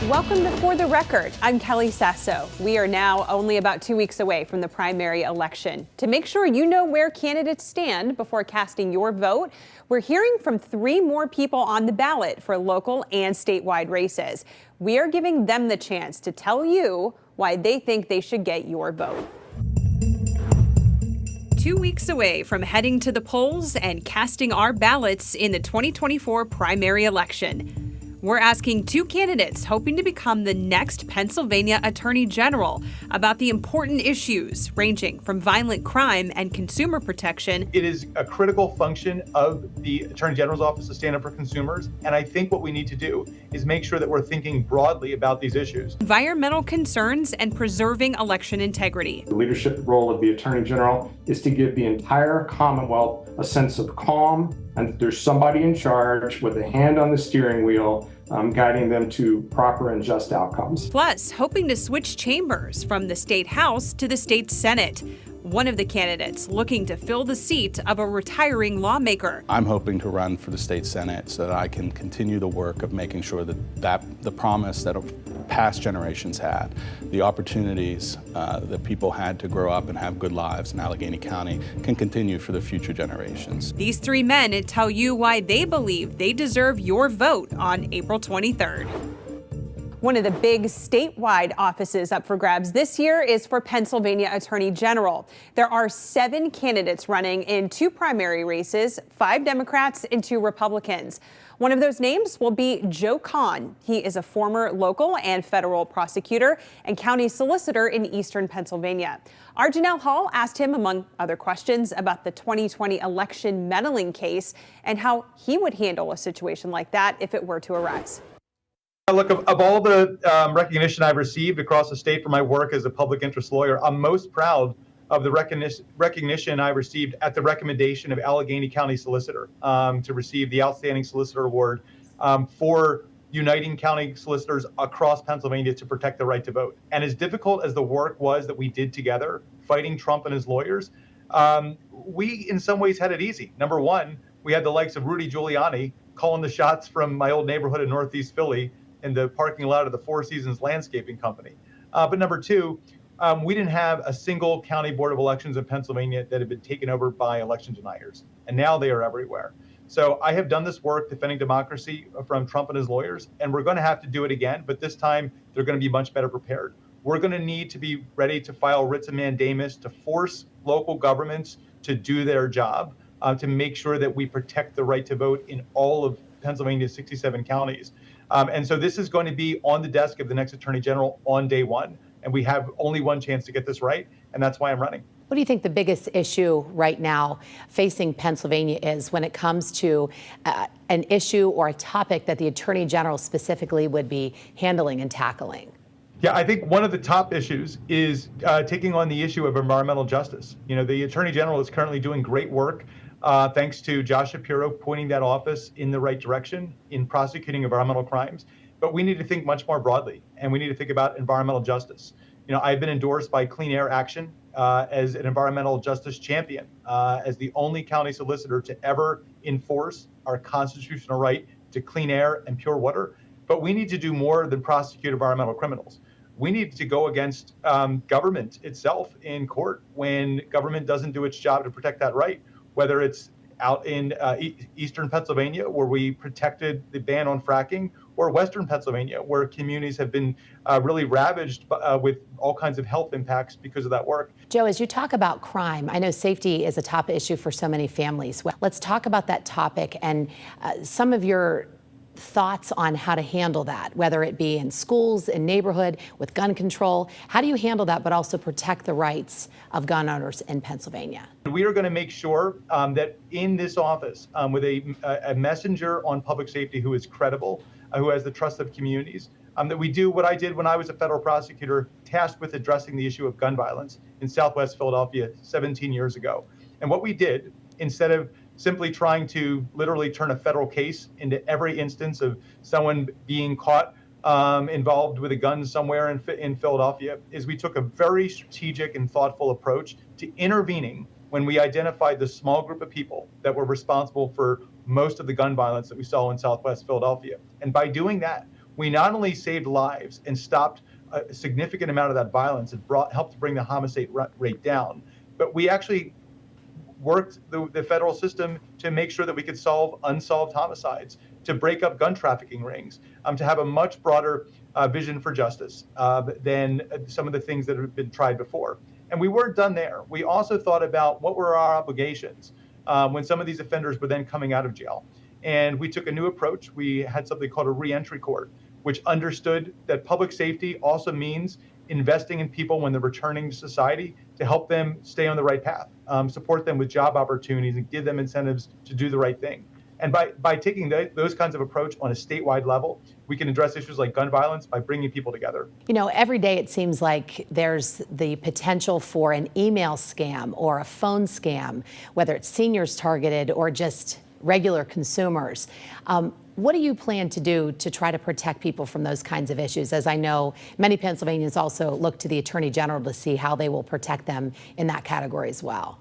Welcome to For the Record. I'm Kelly Sasso. We are now only about 2 weeks away from the primary election. To make sure you know where candidates stand before casting your vote, we're hearing from 3 more people on the ballot for local and statewide races. We are giving them the chance to tell you why they think they should get your vote. 2 weeks away from heading to the polls and casting our ballots in the 2024 primary election. We're asking 2 candidates hoping to become the next Pennsylvania Attorney General about the important issues ranging from violent crime and consumer protection. It is a critical function of the Attorney General's office to stand up for consumers. And I think what we need to do is make sure that we're thinking broadly about these issues. Environmental concerns and preserving election integrity. The leadership role of the Attorney General is to give the entire Commonwealth a sense of calm and that there's somebody in charge with a hand on the steering wheel guiding them to proper and just outcomes. Plus, hoping to switch chambers from the state house to the state Senate. One of the candidates looking to fill the seat of a retiring lawmaker. I'm hoping to run for the state Senate so that I can continue the work of making sure that the promise that past generations had, the opportunities that people had to grow up and have good lives in Allegheny County can continue for the future generations. These 3 men tell you why they believe they deserve your vote on April 23rd. One of the big statewide offices up for grabs this year is for Pennsylvania Attorney General. There are 7 candidates running in 2 primary races, 5 Democrats and 2 Republicans. One of those names will be Joe Kahn. He is a former local and federal prosecutor and county solicitor in eastern Pennsylvania. Our Janelle Hall asked him, among other questions, about the 2020 election meddling case and how he would handle a situation like that if it were to arise. Look, of all the recognition I've received across the state for my work as a public interest lawyer, I'm most proud of the recognition I received at the recommendation of Allegheny County Solicitor to receive the Outstanding Solicitor Award for uniting county solicitors across Pennsylvania to protect the right to vote. And as difficult as the work was that we did together, fighting Trump and his lawyers, we in some ways had it easy. Number one, we had the likes of Rudy Giuliani calling the shots from my old neighborhood in Northeast Philly in the parking lot of the Four Seasons Landscaping Company. But number two, we didn't have a single county board of elections in Pennsylvania that had been taken over by election deniers, and now they are everywhere. So I have done this work defending democracy from Trump and his lawyers, and we're going to have to do it again, but this time they're going to be much better prepared. We're going to need to be ready to file writs of mandamus to force local governments to do their job, to make sure that we protect the right to vote in all of Pennsylvania's 67 counties. And so this is going to be on the desk of the next Attorney General on day one. And we have only one chance to get this right. And that's why I'm running. What do you think the biggest issue right now facing Pennsylvania is when it comes to an issue or a topic that the Attorney General specifically would be handling and tackling? Yeah, I think one of the top issues is taking on the issue of environmental justice. You know, the Attorney General is currently doing great work. Thanks to Josh Shapiro pointing that office in the right direction in prosecuting environmental crimes. But we need to think much more broadly, and we need to think about environmental justice. You know, I've been endorsed by Clean Air Action as an environmental justice champion, as the only county solicitor to ever enforce our constitutional right to clean air and pure water. But we need to do more than prosecute environmental criminals. We need to go against government itself in court when government doesn't do its job to protect that right. Whether it's out in eastern Pennsylvania, where we protected the ban on fracking, or western Pennsylvania, where communities have been really ravaged with all kinds of health impacts because of that work. Joe, as you talk about crime, I know safety is a top issue for so many families. Let's talk about that topic and some of your thoughts on how to handle that, whether it be in schools, in neighborhood, with gun control. How do you handle that, but also protect the rights of gun owners in Pennsylvania? We are going to make sure that in this office, with a messenger on public safety who is credible, who has the trust of communities, that we do what I did when I was a federal prosecutor tasked with addressing the issue of gun violence in Southwest Philadelphia 17 years ago. And what we did, instead of simply trying to literally turn a federal case into every instance of someone being caught involved with a gun somewhere in Philadelphia, is we took a very strategic and thoughtful approach to intervening when we identified the small group of people that were responsible for most of the gun violence that we saw in Southwest Philadelphia. And by doing that, we not only saved lives and stopped a significant amount of that violence and helped to bring the homicide rate down, but we actually worked the federal system to make sure that we could solve unsolved homicides, to break up gun trafficking rings, to have a much broader vision for justice than some of the things that have been tried before. And we weren't done there. We also thought about what were our obligations when some of these offenders were then coming out of jail. And we took a new approach. We had something called a reentry court, which understood that public safety also means investing in people when they're returning to society to help them stay on the right path, support them with job opportunities, and give them incentives to do the right thing. And by taking those kinds of approach on a statewide level, we can address issues like gun violence by bringing people together. You know, every day it seems like there's the potential for an email scam or a phone scam, whether it's seniors targeted or just regular consumers. What do you plan to do to try to protect people from those kinds of issues? As I know, many Pennsylvanians also look to the Attorney General to see how they will protect them in that category as well.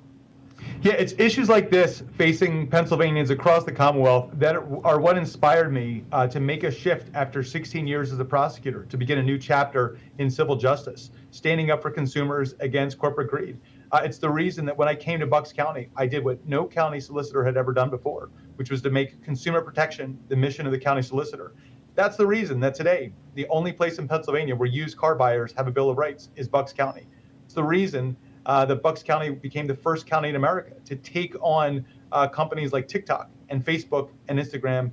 Yeah, it's issues like this facing Pennsylvanians across the Commonwealth that are what inspired me to make a shift after 16 years as a prosecutor, to begin a new chapter in civil justice, standing up for consumers against corporate greed. It's the reason that when I came to Bucks County, I did what no county solicitor had ever done before, which was to make consumer protection the mission of the county solicitor. That's the reason that today, the only place in Pennsylvania where used car buyers have a Bill of Rights is Bucks County. It's the reason that Bucks County became the first county in America to take on companies like TikTok and Facebook and Instagram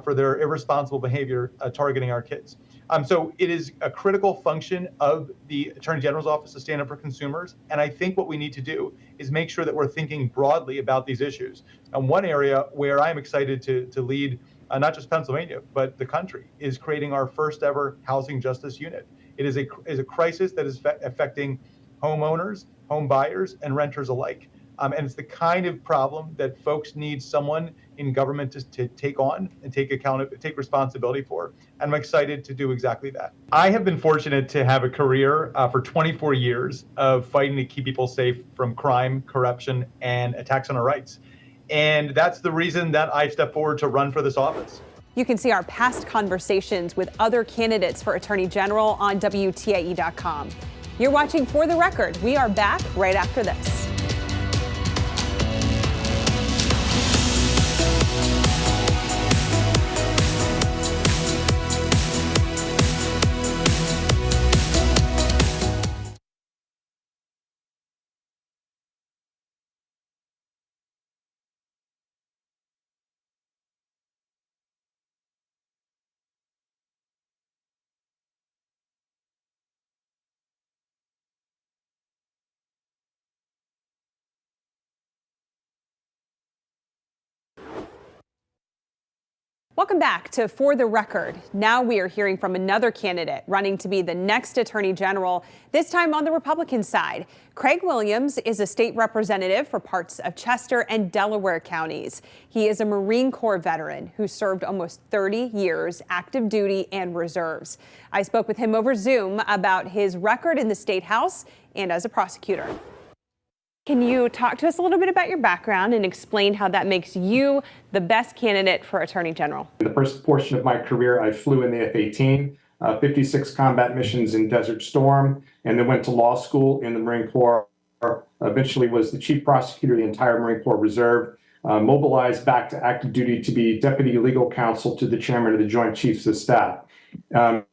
for their irresponsible behavior targeting our kids. So it is a critical function of the Attorney General's office to stand up for consumers. And I think what we need to do is make sure that we're thinking broadly about these issues. And one area where I'm excited to lead, not just Pennsylvania, but the country, is creating our first ever housing justice unit. It is a crisis that is affecting homeowners, home buyers, and renters alike. And it's the kind of problem that folks need someone in government to take on and take responsibility for. And I'm excited to do exactly that. I have been fortunate to have a career for 24 years of fighting to keep people safe from crime, corruption, and attacks on our rights. And that's the reason that I stepped forward to run for this office. You can see our past conversations with other candidates for Attorney General on WTIE.com. You're watching For the Record. We are back right after this. Welcome back to For the Record. Now we are hearing from another candidate running to be the next Attorney General, this time on the Republican side. Craig Williams is a state representative for parts of Chester and Delaware counties. He is a Marine Corps veteran who served almost 30 years active duty and reserves. I spoke with him over Zoom about his record in the state house and as a prosecutor. Can you talk to us a little bit about your background and explain how that makes you the best candidate for Attorney General? The first portion of my career, I flew in the F-18, 56 combat missions in Desert Storm, and then went to law school in the Marine Corps. Eventually was the chief prosecutor of the entire Marine Corps Reserve, mobilized back to active duty to be deputy legal counsel to the chairman of the Joint Chiefs of Staff. In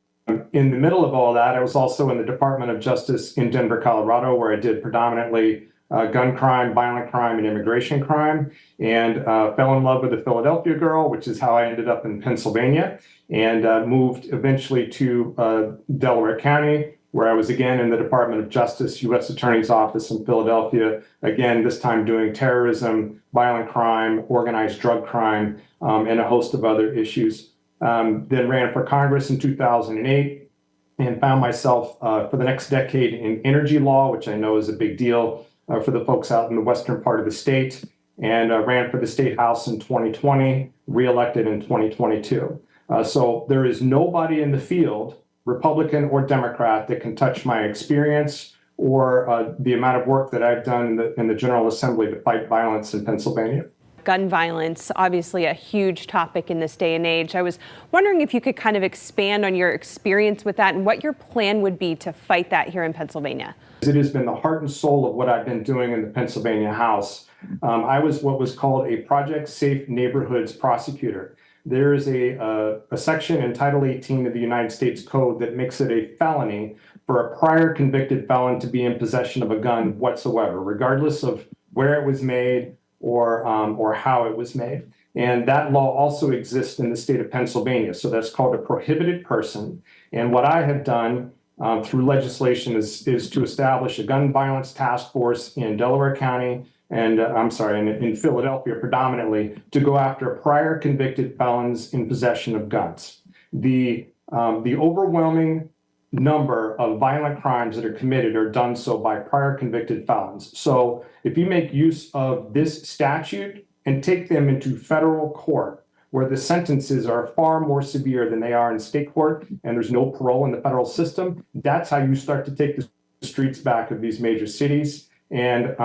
the middle of all that, I was also in the Department of Justice in Denver, Colorado, where I did predominantly gun crime, violent crime, and immigration crime, and fell in love with a Philadelphia girl, which is how I ended up in Pennsylvania, and moved eventually to Delaware County, where I was again in the Department of Justice, U.S. Attorney's Office in Philadelphia, again, this time doing terrorism, violent crime, organized drug crime, and a host of other issues. Then ran for Congress in 2008 and found myself for the next decade in energy law, which I know is a big deal for the folks out in the western part of the state, and ran for the state house in 2020, reelected in 2022. So there is nobody in the field, Republican or Democrat, that can touch my experience or the amount of work that I've done in the General Assembly to fight violence in Pennsylvania. gun violence, obviously a huge topic in this day and age. I was wondering if you could kind of expand on your experience with that and what your plan would be to fight that here in Pennsylvania. It has been the heart and soul of what I've been doing in the Pennsylvania House. I was what was called a Project Safe Neighborhoods prosecutor. There is a section in Title 18 of the United States Code that makes it a felony for a prior convicted felon to be in possession of a gun whatsoever, regardless of where it was made or how it was made. And that law also exists in the state of Pennsylvania. So that's called a prohibited person. And what I have done through legislation is to establish a gun violence task force in Delaware County and in Philadelphia predominantly to go after prior convicted felons in possession of guns. The overwhelming number of violent crimes that are committed are done so by prior convicted felons. So if you make use of this statute and take them into federal court, where the sentences are far more severe than they are in state court, and there's no parole in the federal system, that's how you start to take the streets back of these major cities. And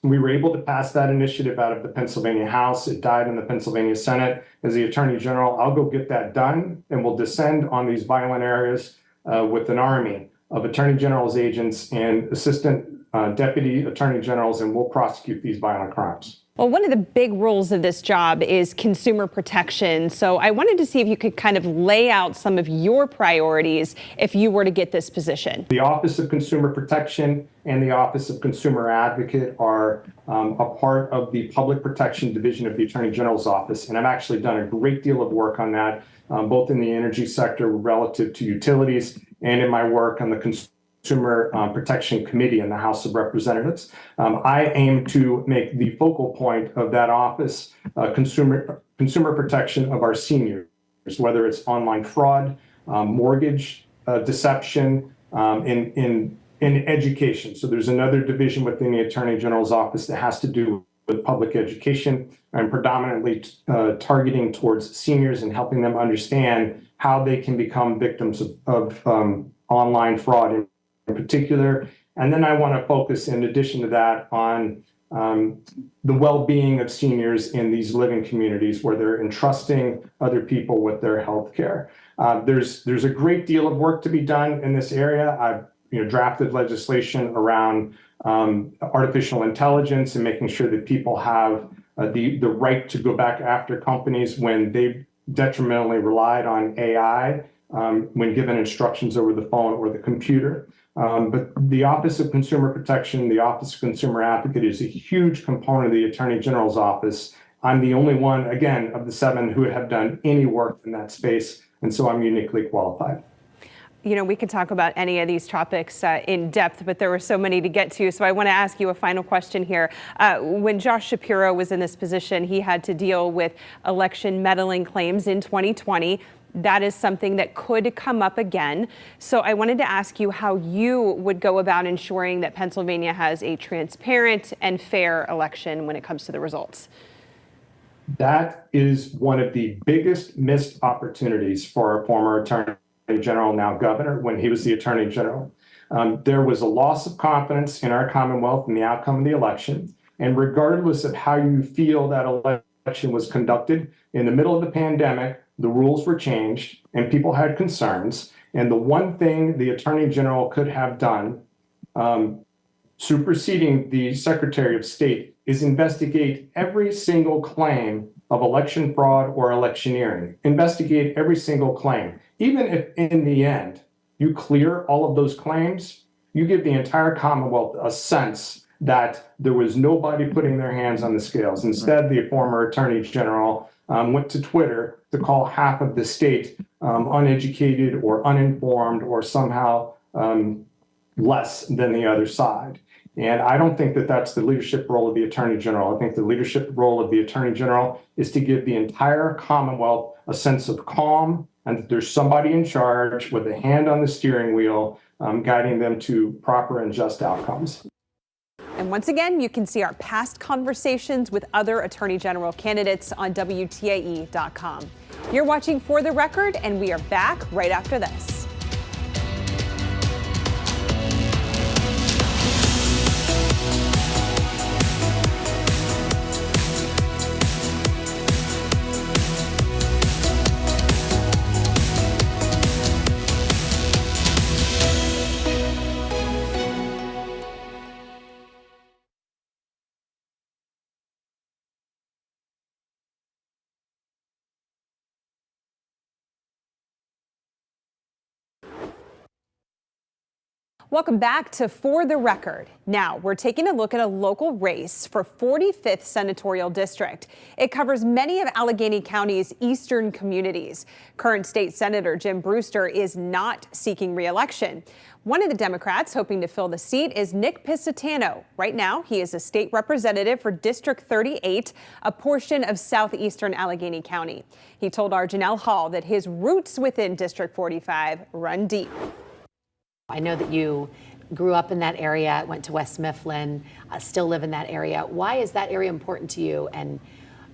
we were able to pass that initiative out of the Pennsylvania House. It died in the Pennsylvania Senate. As the Attorney General, I'll go get that done, and we'll descend on these violent areas with an army of Attorney General's agents and assistant deputy attorney generals, and we'll prosecute these violent crimes. Well, one of the big rules of this job is consumer protection. So I wanted to see if you could kind of lay out some of your priorities if you were to get this position. The Office of Consumer Protection and the Office of Consumer Advocate are a part of the Public Protection Division of the Attorney General's office. And I've actually done a great deal of work on that, both in the energy sector relative to utilities and in my work on the Consumer Protection Committee in the House of Representatives. I aim to make the focal point of that office consumer protection of our seniors, whether it's online fraud, mortgage deception, in education. So there's another division within the Attorney General's office that has to do with public education and predominantly targeting towards seniors and helping them understand how they can become victims of online fraud in particular. And then I want to focus, in addition to that, on the well-being of seniors in these living communities where they're entrusting other people with their health care. There's a great deal of work to be done in this area. I've drafted legislation around artificial intelligence and making sure that people have the right to go back after companies when they detrimentally relied on AI when given instructions over the phone or the computer. But the Office of Consumer Protection, the Office of Consumer Advocate is a huge component of the Attorney General's office. I'm the only one, again, of the 7 who have done any work in that space, and so I'm uniquely qualified. We could talk about any of these topics in depth, but there were so many to get to. So I want to ask you a final question here. When Josh Shapiro was in this position, he had to deal with election meddling claims in 2020. That is something that could come up again. So I wanted to ask you how you would go about ensuring that Pennsylvania has a transparent and fair election when it comes to the results. That is one of the biggest missed opportunities for our former Attorney General, now Governor, when he was the Attorney General. There was a loss of confidence in our Commonwealth in the outcome of the election. And regardless of how you feel that election was conducted, in the middle of the pandemic, the rules were changed and people had concerns. And the one thing the Attorney General could have done, superseding the Secretary of State, is investigate every single claim of election fraud or electioneering. Investigate every single claim. Even if in the end you clear all of those claims, you give the entire Commonwealth a sense that there was nobody putting their hands on the scales. Instead, the former Attorney General went to Twitter to call half of the state uneducated or uninformed or somehow less than the other side. And I don't think that that's the leadership role of the Attorney General. I think the leadership role of the Attorney General is to give the entire Commonwealth a sense of calm and that there's somebody in charge with a hand on the steering wheel guiding them to proper and just outcomes. And once again, you can see our past conversations with other Attorney General candidates on WTAE.com. You're watching For the Record, and we are back right after this. Welcome back to For the Record. Now we're taking a look at a local race for 45th Senatorial District. It covers many of Allegheny County's eastern communities. Current state Senator Jim Brewster is not seeking re-election. One of the Democrats hoping to fill the seat is Nick Piscitano. Right now, he is a state representative for District 38, a portion of southeastern Allegheny County. He told our Janelle Hall that his roots within District 45 run deep. I know that you grew up in that area, went to West Mifflin, still live in that area. Why is that area important to you, and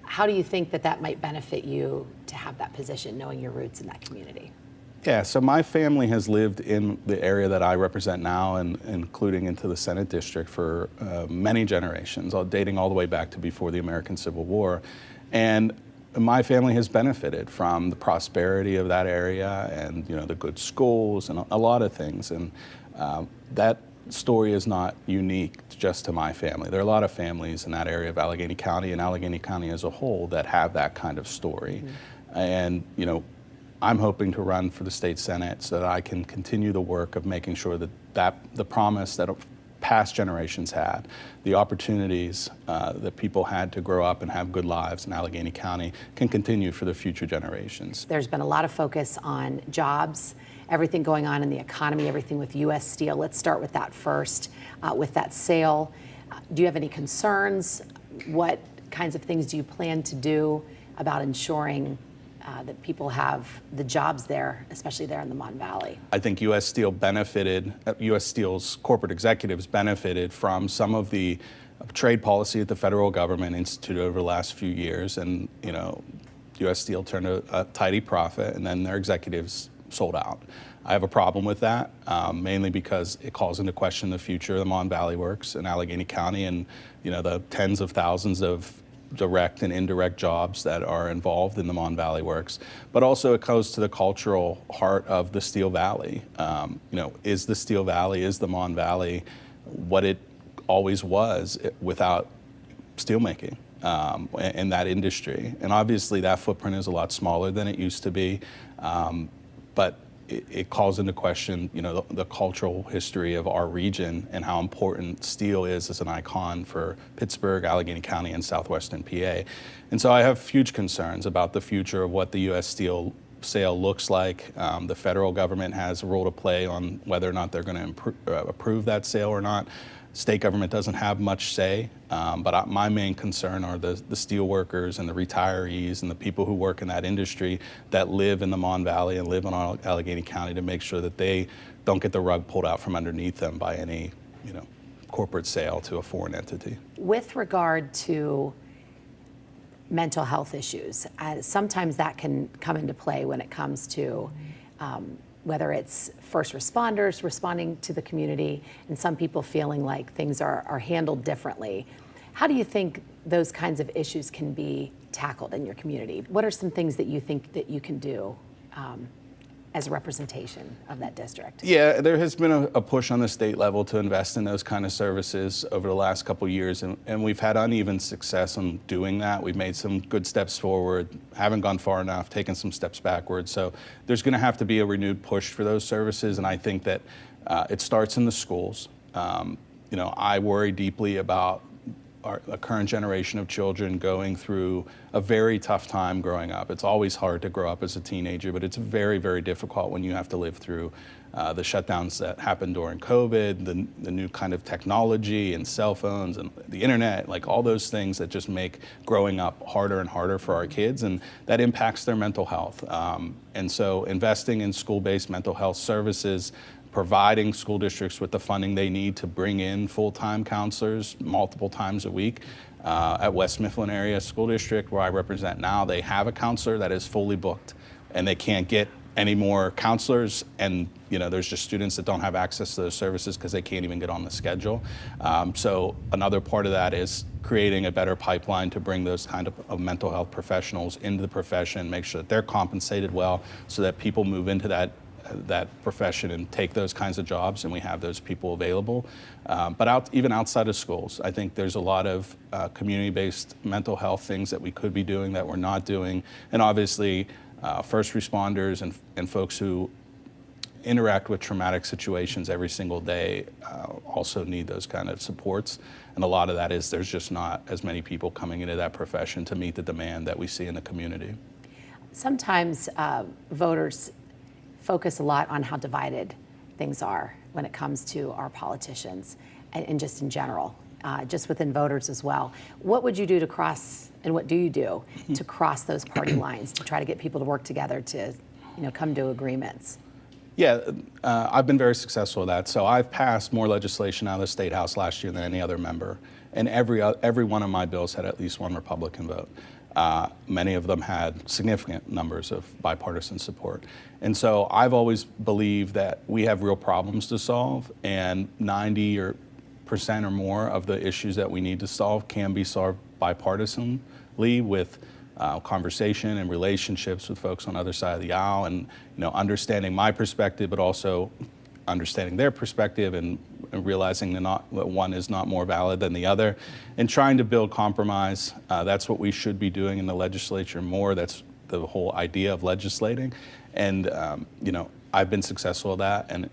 how do you think that that might benefit you to have that position, knowing your roots in that community? Yeah, so my family has lived in the area that I represent now, and including into the Senate district for many generations, dating all the way back to before the American Civil War. And my family has benefited from the prosperity of that area and, the good schools and a lot of things. And that story is not unique just to my family. There are a lot of families in that area of Allegheny County and Allegheny County as a whole that have that kind of story. Mm-hmm. And, I'm hoping to run for the state Senate so that I can continue the work of making sure that the promise that past generations had, the opportunities that people had to grow up and have good lives in Allegheny County can continue for the future generations. There's been a lot of focus on jobs, everything going on in the economy, everything with U.S. Steel. Let's start with that first, with that sale. Do you have any concerns? What kinds of things do you plan to do about ensuring that people have the jobs there, especially there in the Mon Valley? I think U.S. Steel benefited, U.S. Steel's corporate executives benefited from some of the trade policy that the federal government instituted over the last few years. And, U.S. Steel turned a tidy profit, and then their executives sold out. I have a problem with that, mainly because it calls into question the future of the Mon Valley Works in Allegheny County and, the tens of thousands of direct and indirect jobs that are involved in the Mon Valley Works, but also it goes to the cultural heart of the Steel Valley. Is the Steel Valley, is the Mon Valley what it always was without steelmaking in that industry? And obviously that footprint is a lot smaller than it used to be, but it calls into question, the cultural history of our region and how important steel is as an icon for Pittsburgh, Allegheny County, and southwestern PA. And so I have huge concerns about the future of what the U.S. Steel sale looks like. The federal government has a role to play on whether or not they're going to approve that sale or not. State government doesn't have much say, but my main concern are the steel workers and the retirees and the people who work in that industry that live in the Mon Valley and live in Allegheny County, to make sure that they don't get the rug pulled out from underneath them by any, corporate sale to a foreign entity. With regard to mental health issues, sometimes that can come into play when it comes to whether it's first responders responding to the community and some people feeling like things are handled differently. How do you think those kinds of issues can be tackled in your community? What are some things that you think that you can do as a representation of that district? Yeah, there has been a push on the state level to invest in those kind of services over the last couple of years, and we've had uneven success in doing that. We've made some good steps forward, haven't gone far enough, taken some steps backwards. So there's going to have to be a renewed push for those services, and I think that it starts in the schools. I worry deeply about a current generation of children going through a very tough time growing up. It's always hard to grow up as a teenager, but it's very, very difficult when you have to live through the shutdowns that happened during COVID, the new kind of technology and cell phones and the internet, like all those things that just make growing up harder and harder for our kids, and that impacts their mental health. And so investing in school-based mental health services, providing school districts with the funding they need to bring in full-time counselors multiple times a week. At West Mifflin Area School District, where I represent now, they have a counselor that is fully booked, and they can't get any more counselors, and there's just students that don't have access to those services because they can't even get on the schedule. So another part of that is creating a better pipeline to bring those kind of mental health professionals into the profession, make sure that they're compensated well so that people move into that profession and take those kinds of jobs, and we have those people available. But even outside of schools, I think there's a lot of community-based mental health things that we could be doing that we're not doing. And obviously, first responders and folks who interact with traumatic situations every single day also need those kind of supports. And a lot of that is there's just not as many people coming into that profession to meet the demand that we see in the community. Sometimes voters focus a lot on how divided things are when it comes to our politicians and just in general, just within voters as well. What would you do to cross, and what do you do to cross those party lines to try to get people to work together to, come to agreements? Yeah, I've been very successful at that. So I've passed more legislation out of the State House last year than any other member, and every one of my bills had at least one Republican vote. Many of them had significant numbers of bipartisan support. And so I've always believed that we have real problems to solve, and 90% or more of the issues that we need to solve can be solved bipartisanly with conversation and relationships with folks on the other side of the aisle, and understanding my perspective, but also understanding their perspective and realizing that one is not more valid than the other, and trying to build compromise. That's what we should be doing in the legislature more. That's the whole idea of legislating. And I've been successful at that, and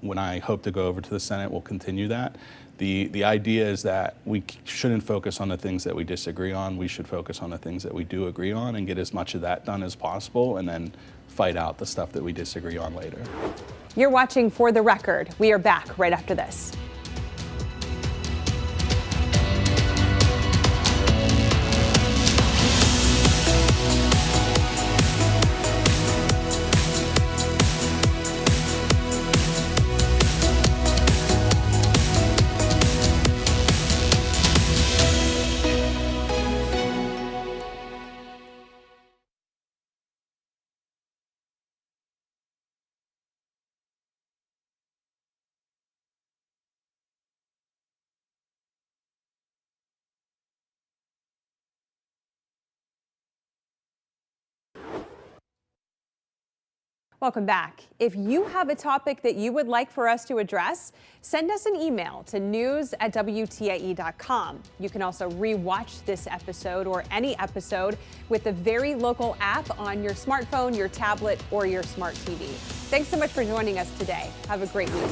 when I hope to go over to the Senate, we'll continue that. The idea is that we shouldn't focus on the things that we disagree on. We should focus on the things that we do agree on and get as much of that done as possible, and then fight out the stuff that we disagree on later. You're watching For the Record. We are back right after this. Welcome back. If you have a topic that you would like for us to address, send us an email to news@WTIE.com. You can also re-watch this episode or any episode with the Very Local app on your smartphone, your tablet, or your smart TV. Thanks so much for joining us today. Have a great week.